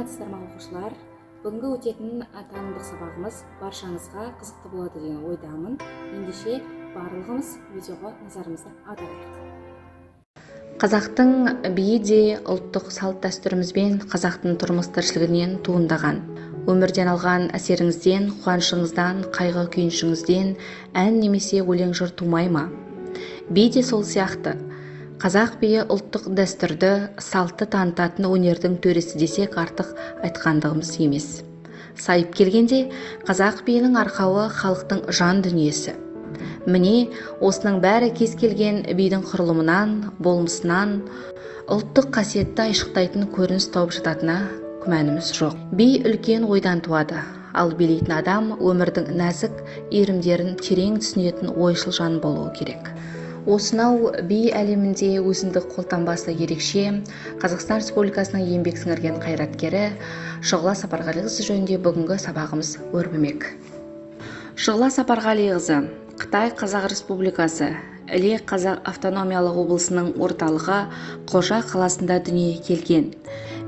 саламатсыздар ма оқушылар? Бүгінгі өтетін танымдық сабағымыз баршаңызға қызықты болады деген ойдамын. Ендеше барлығымыз видеоға назарымызды аударайық. Қазақтың биі де ұлттық салт дәстүрімізбен қазақтың тұрмыс тіршілігінен туындаған. Өмірден алған әсеріңізден, қуанышыңыздан, қайғы күйінішіңізден ән немесе өлең жыр тумай ма? Би де сол сияқты. Қазақ биі ұлттық дәстүрді, салтты танытатын өнердің төресі десек артық айтқандығымыз емес. Сайып келгенде, қазақ биінің арқауы халықтың жан дүниесі. Міне, осының бәрі кез келген бидің құрылымынан, болмысынан, ұлттық қасиетті айшықтайтын көрініс тауып жататынына күмәніміз жоқ. Би үлкен ойдан туады, ал билейтін адам өмірдің нәзік иірімдерін терең түсінетін ойшыл жан болуы керек. Осынау би әлемінде өзіндік қолтаңбасы ерекше Қазақстан Республикасының еңбек сіңірген қайраткері Шұғыла Сапарғалиқызы жөнінде бүгінгі сабағымыз өрбімек. Шұғыла Сапарғалиқызы Қытай Қазақ Республикасы Іле Қазақ автономиялық облысының орталығы Қожа қаласында дүниеге келген.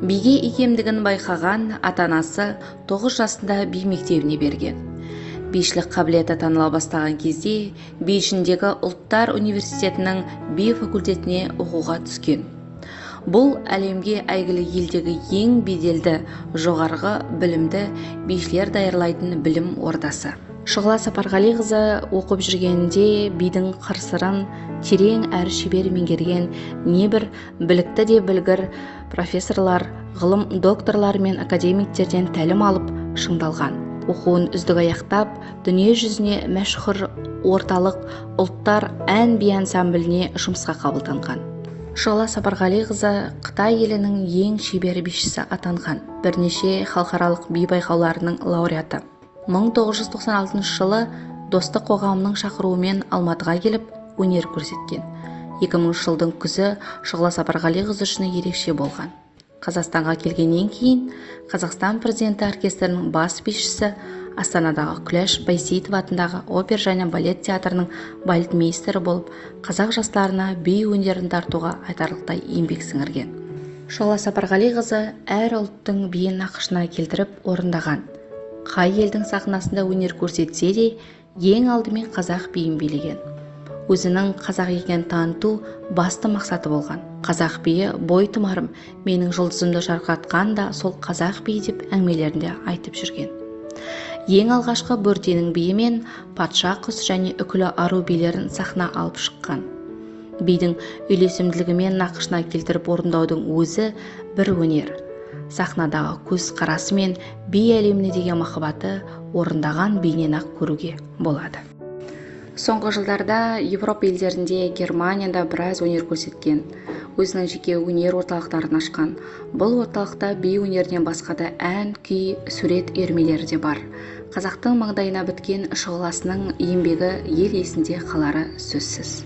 Биге икемдігін байқаған ата-анасы 9 жасында би мектебіне берген. Бишілік қабілеті таныла бастаған кезде Бейжіңдегі Ұлттар университетінің би факультетіне оқуға түскен. Бұл әлемге әйгілі елдегі ең беделді, жоғарғы білімді бишілер даярлайтын білім ордасы. Шұғыла Сапарғалиқызы оқып жүргенінде бидің қыр-сырын терең әрі шебер меңгерген небір білікті де білгір профессорлар, ғылым докторлар мен академиктерден тәлім алып шыңдалған. Оқуын үздік аяқтап, дүние жүзіне мәшһүр орталық ұлттар ән-би ансамбліне жұмысқа қабылданған. Шұғыла Сапарғалиқызы Қытай елінің ең шебер бишісі атанған, бірнеше халықаралық би байқауларының лауреаты. 1996 жылы Достық қоғамының шақыруымен Алматыға келіп, өнер көрсеткен. 2000 жылдың күзі Шұғыла Сапарғалиқызы үшін ерекше болған. Қазақстанға келгеннен кейін Қазақстан президенті оркестрінің бас бишісі, Астанадағы Күләш Байсейітов атындағы опера және балет театрының балетмейстері болып, қазақ жастарына би өнерін тартуға айтарлықтай еңбек сіңірген. Шұғыла Сапарғалиқызы әр ұлттың биін нақышына келтіріп орындаған. Қай елдің сахнасында өнер көрсетсе де, ең алдымен қазақ биін билеген. Өзінің қазақ екенін таныту басты мақсаты болған. Қазақ биі бой тұмарым, менің жұлдызымды жарқыратқан да сол қазақ биі деп әңгімелерінде айтып жүрген. Ең алғашқы бөртенің биі мен патша құс және үкілі ару билерін сахна алып шыққан. Бидің үйлесімділігімен нақышына келтіріп орындаудың өзі бір өнер. Сахнадағы көз қарасы мен би әлеміне деген махаббаты орындаған бейнен ақ көруге болады. Соңғы жылдарда Европа елдерінде, Германияда біраз өнер көрсеткен. Өзінің жеке өнер орталықтарын ашқан. Бұл орталықта би өнерінен басқа да ән, күй, сурет үйірмелері де бар. Қазақтың маңдайына біткен Шұғыласының еңбегі ел есінде қалары сөзсіз.